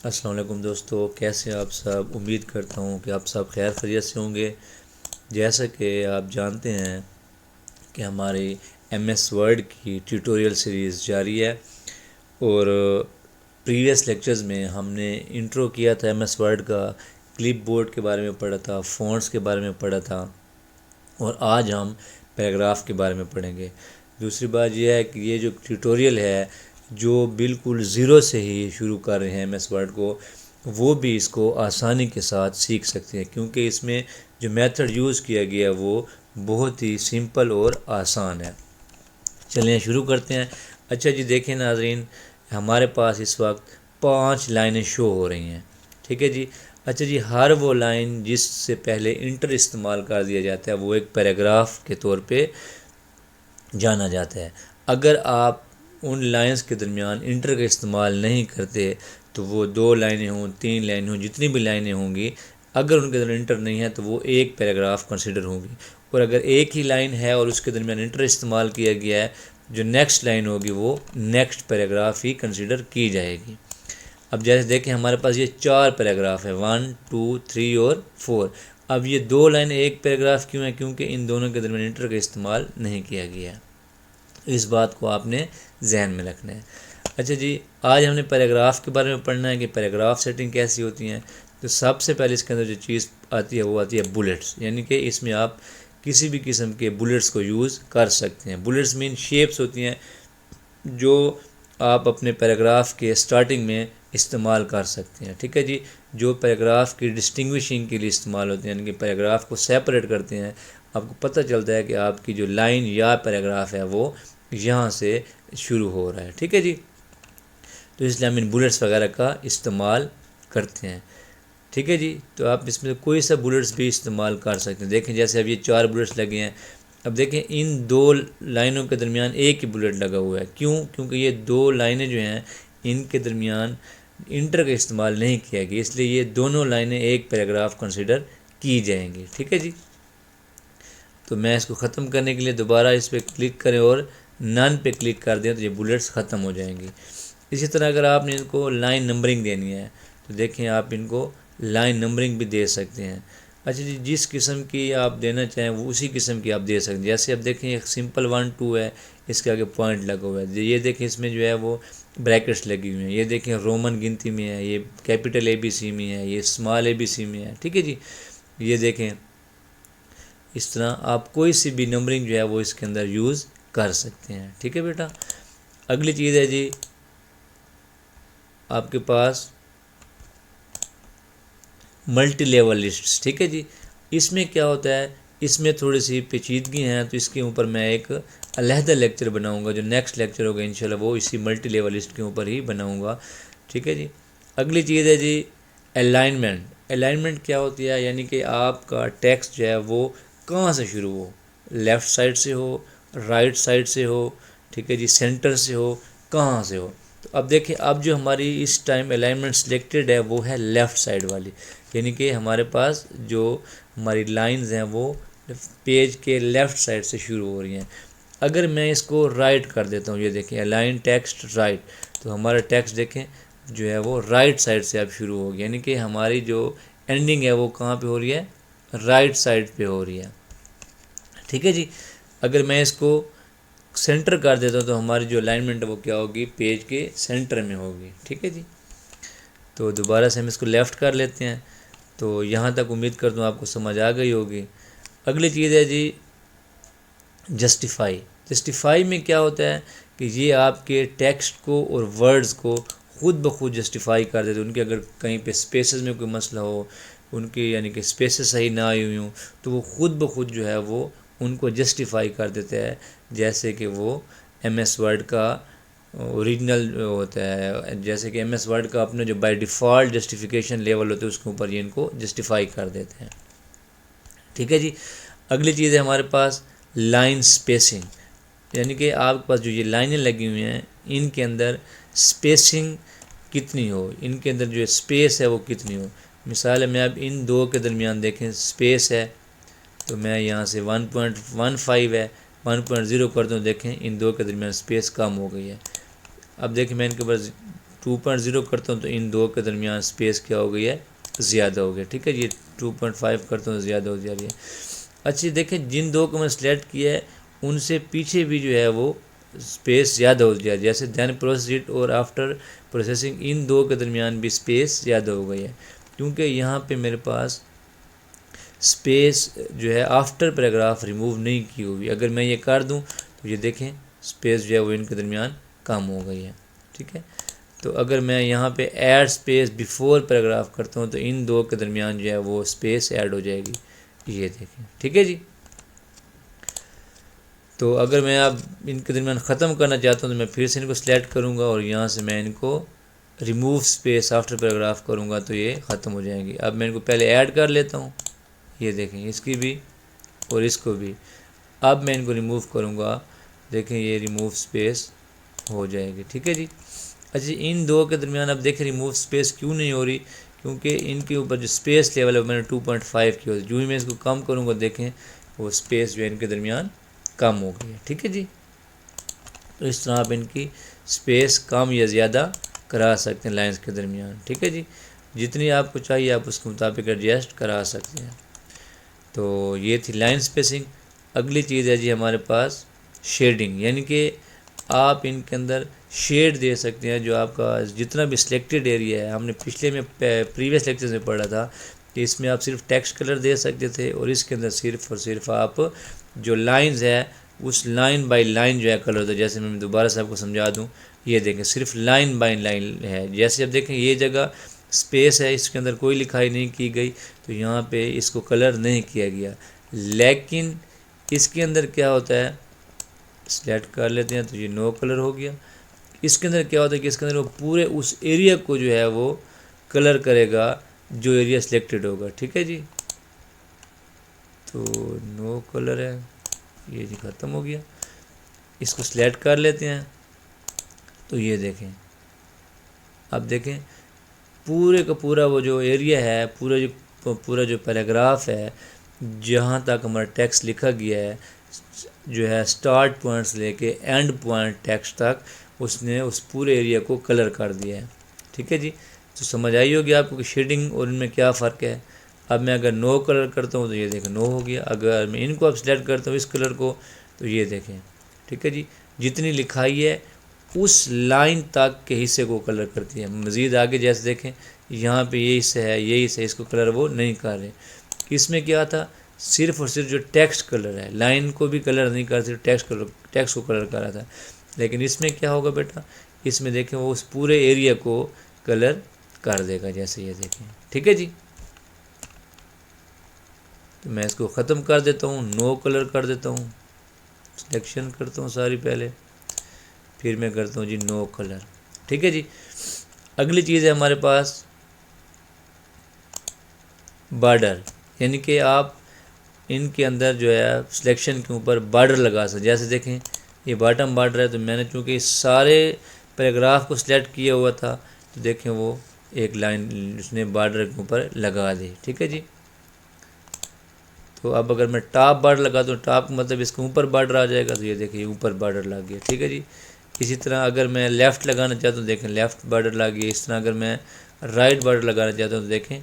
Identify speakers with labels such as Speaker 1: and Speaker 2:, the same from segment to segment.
Speaker 1: السلام علیکم دوستو، کیسے ہیں آپ سب؟ امید کرتا ہوں کہ آپ سب خیر خیریت سے ہوں گے۔ جیسا کہ آپ جانتے ہیں کہ ہماری ایم ایس ورڈ کی ٹیوٹوریل سیریز جاری ہے، اور پریویس لیکچرز میں ہم نے انٹرو کیا تھا ایم ایس ورڈ کا، کلپ بورڈ کے بارے میں پڑھا تھا، فونٹس کے بارے میں پڑھا تھا، اور آج ہم پیراگراف کے بارے میں پڑھیں گے۔ دوسری بات یہ ہے کہ یہ جو ٹیوٹوریل ہے جو بالکل زیرو سے ہی شروع کر رہے ہیں ایم ایس ورڈ کو، وہ بھی اس کو آسانی کے ساتھ سیکھ سکتے ہیں، کیونکہ اس میں جو میتھڈ یوز کیا گیا ہے وہ بہت ہی سمپل اور آسان ہے۔ چلیں شروع کرتے ہیں۔ اچھا جی، دیکھیں ناظرین، ہمارے پاس اس وقت 5 لائنیں شو ہو رہی ہیں، ٹھیک ہے جی۔ اچھا جی، ہر وہ لائن جس سے پہلے انٹر استعمال کر دیا جاتا ہے وہ ایک پیراگراف کے طور پہ جانا جاتا ہے۔ اگر آپ ان لائنز کے درمیان انٹر کا استعمال نہیں کرتے تو وہ 2 لائنیں ہوں، 3 لائنیں ہوں، جتنی بھی لائنیں ہوں گی، اگر ان کے درمیان انٹر نہیں ہے تو وہ ایک پیراگراف کنسیڈر ہوں گی، اور اگر ایک ہی لائن ہے اور اس کے درمیان انٹر استعمال کیا گیا ہے، جو نیکسٹ لائن ہوگی وہ نیکسٹ پیراگراف ہی کنسیڈر کی جائے گی۔ اب جیسے دیکھیں ہمارے پاس یہ 4 پیراگراف ہیں، 1 2 3 اور 4۔ اب یہ 2 لائنیں ایک پیراگراف کیوں ہیں؟ کیونکہ ان دونوں کے درمیان انٹر کا استعمال نہیں کیا گیا ہے۔ اس بات کو آپ نے ذہن میں رکھنا ہے۔ اچھا جی، آج ہم نے پیراگراف کے بارے میں پڑھنا ہے کہ پیراگراف سیٹنگ کیسی ہوتی ہیں۔ تو سب سے پہلے اس کے اندر جو چیز آتی ہے وہ آتی ہے بلٹس، یعنی کہ اس میں آپ کسی بھی قسم کے بلٹس کو یوز کر سکتے ہیں۔ بلٹس مین شیپس ہوتی ہیں جو آپ اپنے پیراگراف کے سٹارٹنگ میں استعمال کر سکتے ہیں، ٹھیک ہے جی، جو پیراگراف کی ڈسٹنگوشنگ کے لیے استعمال ہوتے ہیں، یعنی کہ پیراگراف کو سیپریٹ کرتے ہیں۔ آپ کو پتہ چلتا ہے کہ آپ کی جو لائن یا پیراگراف ہے وہ یہاں سے شروع ہو رہا ہے، ٹھیک ہے جی۔ تو اس لیے ہم ان بلٹس وغیرہ کا استعمال کرتے ہیں، ٹھیک ہے جی۔ تو آپ اس میں کوئی سا بلٹس بھی استعمال کر سکتے ہیں۔ دیکھیں جیسے اب یہ 4 بلٹس لگے ہیں، اب دیکھیں ان 2 لائنوں کے درمیان ایک ہی بلٹ لگا ہوا ہے، کیوں؟ کیونکہ یہ 2 لائنیں جو ہیں ان کے درمیان انٹر کا استعمال نہیں کیا گیا، اس لیے یہ دونوں لائنیں ایک پیراگراف کنسیڈر کی جائیں گی، ٹھیک ہے جی۔ تو میں اس کو ختم کرنے کے لیے دوبارہ اس پہ کلک کریں اور نن پہ کلک کر دیں تو یہ بلٹس ختم ہو جائیں گی۔ اسی طرح اگر آپ نے ان کو لائن نمبرنگ دینی ہے تو دیکھیں آپ ان کو لائن نمبرنگ بھی دے سکتے ہیں۔ اچھا جی، جس قسم کی آپ دینا چاہیں وہ اسی قسم کی آپ دے سکتے ہیں۔ جیسے اب دیکھیں ایک سمپل 1 2 ہے، اس کے آگے پوائنٹ لگا ہوا ہے، یہ دیکھیں اس میں جو ہے وہ بریکٹس لگی ہوئی ہیں، یہ دیکھیں رومن گنتی میں ہے، یہ کیپٹل اے بی سی میں ہے، یہ اسمال اے بی سی میں ہے، ٹھیک ہے جی۔ یہ دیکھیں اس طرح آپ کوئی سی بھی نمبرنگ جو ہے وہ اس کے اندر یوز کر سکتے ہیں، ٹھیک ہے بیٹا۔ اگلی چیز ہے جی، آپ کے پاس ملٹی لیول لسٹس، ٹھیک ہے جی۔ اس میں کیا ہوتا ہے، اس میں تھوڑی سی پیچیدگی ہیں، تو اس کے اوپر میں ایک علیحدہ لیکچر بناؤں گا، جو نیکسٹ لیکچر ہوگا انشاءاللہ وہ اسی ملٹی لیول لسٹ کے اوپر ہی بناؤں گا، ٹھیک ہے جی۔ اگلی چیز ہے جی الائنمنٹ۔ الائنمنٹ کیا ہوتی ہے؟ یعنی کہ آپ کا ٹیکسٹ جو ہے وہ کہاں سے شروع ہو، لیفٹ سائڈ سے ہو، رائٹ سائڈ سے ہو، ٹھیک ہے جی، سینٹر سے ہو، کہاں سے ہو۔ تو اب دیکھیں اب جو ہماری اس ٹائم الائنمنٹ سلیکٹڈ ہے وہ ہے لیفٹ سائڈ والی، یعنی کہ ہمارے پاس جو ہماری لائنز ہیں وہ پیج کے لیفٹ سائڈ سے شروع ہو رہی ہیں۔ اگر میں اس کو رائٹ کر دیتا ہوں، یہ دیکھیں الائن ٹیکسٹ رائٹ، تو ہمارا ٹیکسٹ دیکھیں جو ہے وہ رائٹ سائڈ سے اب شروع ہوگی، یعنی کہ ہماری جو اینڈنگ ہے وہ کہاں پہ ہو رہی ہے؟ رائٹ سائڈ پہ ہو رہی ہے، ٹھیک ہے جی۔ اگر میں اس کو سینٹر کر دیتا ہوں تو ہماری جو الائنمنٹ ہے وہ کیا ہوگی؟ پیج کے سینٹر میں ہوگی، ٹھیک ہے جی۔ تو دوبارہ سے ہم اس کو لیفٹ کر لیتے ہیں۔ تو یہاں تک امید کرتا ہوں آپ کو سمجھ آ گئی ہوگی۔ اگلی چیز ہے جی جسٹیفائی۔ جسٹیفائی میں کیا ہوتا ہے کہ یہ آپ کے ٹیکسٹ کو اور ورڈز کو خود بخود جسٹیفائی کر دیتے ہیں۔ ان کے اگر کہیں پہ اسپیسز میں کوئی مسئلہ ہو، ان کی یعنی کہ اسپیسز صحیح نہ آئی ہوئی ہوں، تو وہ خود بخود جو ہے وہ ان کو جسٹیفائی کر دیتے ہیں، جیسے کہ وہ ایم ایس ورڈ کا اوریجنل ہوتا ہے، جیسے کہ ایم ایس ورڈ کا اپنے جو بائی ڈیفالٹ جسٹیفیکیشن لیول ہوتے ہیں اس کے اوپر یہ ان کو جسٹیفائی کر دیتے ہیں، ٹھیک ہے جی۔ اگلی چیز ہے ہمارے پاس لائن سپیسنگ، یعنی کہ آپ کے پاس جو یہ لائنیں لگی ہوئی ہیں ان کے اندر سپیسنگ کتنی ہو، ان کے اندر جو اسپیس ہے وہ کتنی ہو۔ مثال ہے میں اب ان 2 کے درمیان دیکھیں اسپیس ہے، تو میں یہاں سے 1.15 ہے 1.0 کر دوں، دیکھیں ان 2 کے درمیان اسپیس کم ہو گئی ہے۔ اب دیکھیں میں ان کے اوپر 2.0 کرتا ہوں تو ان دو کے درمیان اسپیس کیا ہو گئی ہے، زیادہ ہو گیا، ٹھیک ہے جی۔ 2.5 کرتا ہوں تو زیادہ ہو جا رہی ہے۔ اچھا دیکھیں جن دو کو میں سلیکٹ کیا ہے ان سے پیچھے بھی جو ہے وہ اسپیس زیادہ ہو گیا، جیسے دین پروسیس اور آفٹر پروسیسنگ ان دو کے درمیان بھی اسپیس زیادہ ہو گئی ہے، کیونکہ یہاں پہ میرے پاس اسپیس جو ہے آفٹر پیراگراف ریموو نہیں کی ہوئی۔ اگر میں یہ کر دوں تو یہ دیکھیں اسپیس جو ہے وہ ان کے درمیان کم ہو گئی ہے، ٹھیک ہے۔ تو اگر میں یہاں پہ ایڈ اسپیس بیفور پیراگراف کرتا ہوں تو ان دو کے درمیان جو ہے وہ اسپیس ایڈ ہو جائے گی، یہ دیکھیں، ٹھیک ہے جی۔ تو اگر میں اب ان کے درمیان ختم کرنا چاہتا ہوں تو میں پھر سے ان کو سلیکٹ کروں گا اور یہاں سے میں ان کو ریموو اسپیس آفٹر پیراگراف کروں گا تو یہ ختم ہو جائیں گی۔ اب میں ان کو پہلے ایڈ کر لیتا ہوں، یہ دیکھیں اس کی بھی اور اس کو بھی۔ اب میں ان کو ریموو کروں گا، دیکھیں یہ ریموو اسپیس ہو جائے گی، ٹھیک ہے جی۔ اچھا ان دو کے درمیان اب دیکھیں ریموو اسپیس کیوں نہیں ہو رہی، کیونکہ ان کے اوپر جو اسپیس لیول ہے میں نے 2.5 کی ہوتی، جو ہی میں اس کو کم کروں گا دیکھیں وہ اسپیس جو ہے ان کے درمیان کم ہو گئی ہے، ٹھیک ہے جی۔ تو اس طرح آپ ان کی اسپیس کم یا زیادہ کرا سکتے ہیں لائنز کے درمیان، ٹھیک ہے جی۔ جتنی آپ کو چاہیے آپ اس کے مطابق ایڈجسٹ کرا سکتے ہیں۔ تو یہ تھی لائن اسپیسنگ۔ اگلی چیز ہے جی ہمارے پاس شیڈنگ، یعنی کہ آپ ان کے اندر شیڈ دے سکتے ہیں جو آپ کا جتنا بھی سلیکٹڈ ایریا ہے۔ ہم نے پچھلے میں پریویس لیکچر میں پڑھا تھا کہ اس میں آپ صرف ٹیکسٹ کلر دے سکتے تھے اور اس کے اندر صرف اور صرف آپ جو لائنز ہے اس لائن بائی لائن جو ہے کلر ہوتا ہے۔ جیسے میں دوبارہ سے آپ کو سمجھا دوں، یہ دیکھیں صرف لائن بائی لائن ہے۔ جیسے اب دیکھیں یہ جگہ اسپیس ہے، اس کے اندر کوئی لکھائی نہیں کی گئی تو یہاں پہ اس کو کلر نہیں کیا گیا، لیکن اس کے اندر کیا ہوتا ہے، سلیکٹ کر لیتے ہیں تو یہ نو کلر ہو گیا۔ اس کے اندر کیا ہوتا ہے کہ اس کے اندر وہ پورے اس ایریا کو جو ہے وہ کلر کرے گا جو ایریا سلیکٹڈ ہوگا، ٹھیک ہے جی۔ تو نو کلر ہے، یہ جی ختم ہو گیا۔ اس کو سلیکٹ کر لیتے ہیں تو یہ دیکھیں، اب دیکھیں پورے کا پورا وہ جو ایریا ہے، پورا جو پیراگراف ہے جہاں تک ہمارا ٹیکسٹ لکھا گیا ہے جو ہے سٹارٹ پوائنٹ سے لے کے اینڈ پوائنٹ ٹیکسٹ تک اس نے اس پورے ایریا کو کلر کر دیا ہے، ٹھیک ہے جی۔ تو سمجھ آئی ہوگی آپ کو کہ شیڈنگ اور ان میں کیا فرق ہے۔ اب میں اگر نو کلر کرتا ہوں تو یہ دیکھیں نو ہو گیا، اگر میں ان کو اب سلیکٹ کرتا ہوں اس کلر کو تو یہ دیکھیں، ٹھیک ہے جی۔ جتنی لکھائی ہے اس لائن تک کے حصے کو کلر کرتی ہے۔ مزید آگے جیسے دیکھیں یہاں پہ یہ حصہ ہے، یہ حصہ، اس کو کلر وہ نہیں کر رہے۔ اس میں کیا تھا، صرف اور صرف جو ٹیکسٹ کلر ہے، لائن کو بھی کلر نہیں کر صرف ٹیکسٹ کو کلر کر رہا تھا، لیکن اس میں کیا ہوگا بیٹا، اس میں دیکھیں وہ اس پورے ایریا کو کلر کر دے گا، جیسے یہ دیکھیں، ٹھیک ہے جی۔ تو میں اس کو ختم کر دیتا ہوں، نو کلر کر دیتا ہوں، سلیکشن کرتا ہوں ساری پہلے، پھر میں کرتا ہوں جی نو کلر، ٹھیک ہے جی۔ اگلی چیز ہے ہمارے پاس بارڈر، یعنی کہ آپ ان کے اندر جو ہے سلیکشن کے اوپر بارڈر لگا سکتے۔ جیسے دیکھیں یہ باٹم بارڈر ہے تو میں نے چونکہ سارے پیراگراف کو سلیکٹ کیا ہوا تھا تو دیکھیں وہ ایک لائن اس نے بارڈر کے اوپر لگا دی، ٹھیک ہے جی۔ تو اب اگر میں ٹاپ بارڈر لگا دوں، ٹاپ مطلب اس کے اوپر بارڈر آ جائے گا تو یہ دیکھیں یہ اوپر بارڈر لگ گیا، ٹھیک ہے جی۔ اسی طرح اگر میں لیفٹ لگانا چاہتا ہوں دیکھیں لیفٹ بارڈر لگ گیا۔ اس طرح اگر میں رائٹ بارڈر لگانا چاہتا ہوں تو دیکھیں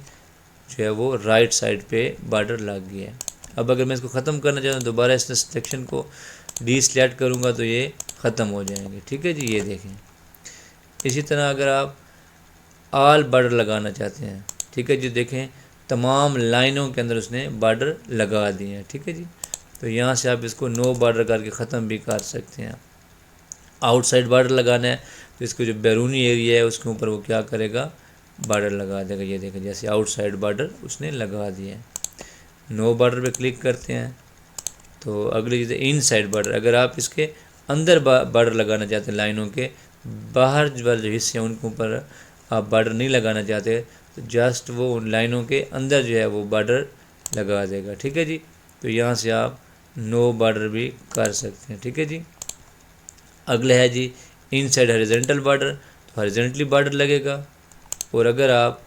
Speaker 1: جو ہے وہ رائٹ سائڈ پہ بارڈر لگ گیا ہے۔ اب اگر میں اس کو ختم کرنا چاہتا ہوں دوبارہ اس سلیکشن کو ڈی سلیکٹ کروں گا تو یہ ختم ہو جائیں گے، ٹھیک ہے جی، یہ دیکھیں۔ اسی طرح اگر آپ آل بارڈر لگانا چاہتے ہیں، ٹھیک ہے جی، دیکھیں تمام لائنوں کے اندر اس نے بارڈر لگا دیے ہیں، ٹھیک ہے جی۔ تو یہاں سے آپ اس کو نو بارڈر کر کے ختم بھی کر سکتے ہیں۔ آؤٹ سائڈ بارڈر لگانا ہے تو اس کو جو بیرونی ایریا ہے اس کے اوپر وہ کیا کرے گا، بارڈر لگا دے گا، یہ دیکھیں جیسے آؤٹ سائڈ بارڈر اس نے لگا دیا ہے۔ نو بارڈر پہ کلک کرتے ہیں تو اگلی چیز ہے ان سائڈ بارڈر۔ اگر آپ اس کے اندر بارڈر لگانا چاہتے ہیں لائنوں کے، باہر والے جو حصے ہیں ان کے اوپر آپ بارڈر نہیں لگانا چاہتے تو جسٹ وہ ان لائنوں کے اندر جو ہے وہ بارڈر لگا دے گا، ٹھیک ہے جی۔ تو یہاں سے آپ نو بارڈر بھی کر سکتے ہیں، ٹھیک ہے جی۔ اگلا ہے جی ان سائڈ ہاریزونٹل بارڈر، تو ہاریزونٹلی بارڈر لگے گا، اور اگر آپ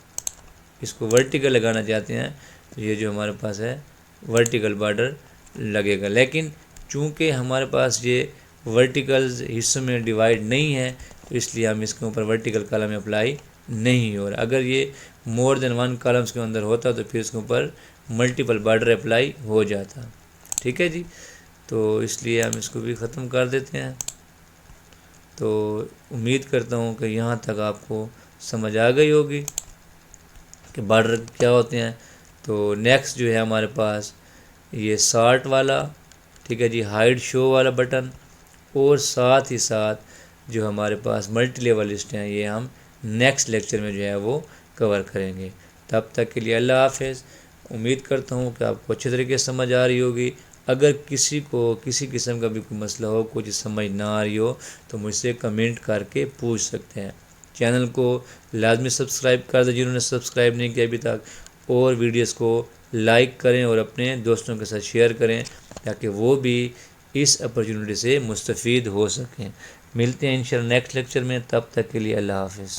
Speaker 1: اس کو ورٹیکل لگانا چاہتے ہیں تو یہ جو ہمارے پاس ہے ورٹیکل بارڈر لگے گا۔ لیکن چونکہ ہمارے پاس یہ ورٹیکل حصوں میں ڈیوائیڈ نہیں ہے تو تو اس لیے ہم اس کے اوپر ورٹیکل کالم اپلائی نہیں ہو رہا. اگر یہ مور دین 1 کالمس کے اندر ہوتا تو پھر اس کے اوپر ملٹیپل بارڈر اپلائی ہو جاتا. ٹھیک ہے جی. تو اس لیے ہم اس کو بھی ختم کر دیتے ہیں. تو امید کرتا ہوں کہ یہاں تک آپ کو سمجھ آ گئی ہوگی کہ بارڈر کیا ہوتے ہیں. تو نیکسٹ جو ہے ہمارے پاس یہ سارٹ والا، ٹھیک ہے جی، ہائڈ شو والا بٹن، اور ساتھ ہی ساتھ جو ہمارے پاس ملٹی لیول لسٹ ہیں یہ ہم نیکسٹ لیکچر میں جو ہے وہ کور کریں گے. تب تک کے لیے اللہ حافظ. امید کرتا ہوں کہ آپ کو اچھے طریقے سے سمجھ آ رہی ہوگی. اگر کسی کو کسی قسم کا بھی کوئی مسئلہ ہو، کچھ سمجھ نہ آ رہی ہو تو مجھ سے کمنٹ کر کے پوچھ سکتے ہیں. چینل کو لازمی سبسکرائب کر دیں جنہوں نے سبسکرائب نہیں کیا ابھی تک، اور ویڈیوز کو لائک کریں اور اپنے دوستوں کے ساتھ شیئر کریں تاکہ وہ بھی اس اپرچونٹی سے مستفید ہو سکیں. ملتے ہیں انشاءاللہ نیکسٹ لیکچر میں. تب تک کے لیے اللہ حافظ.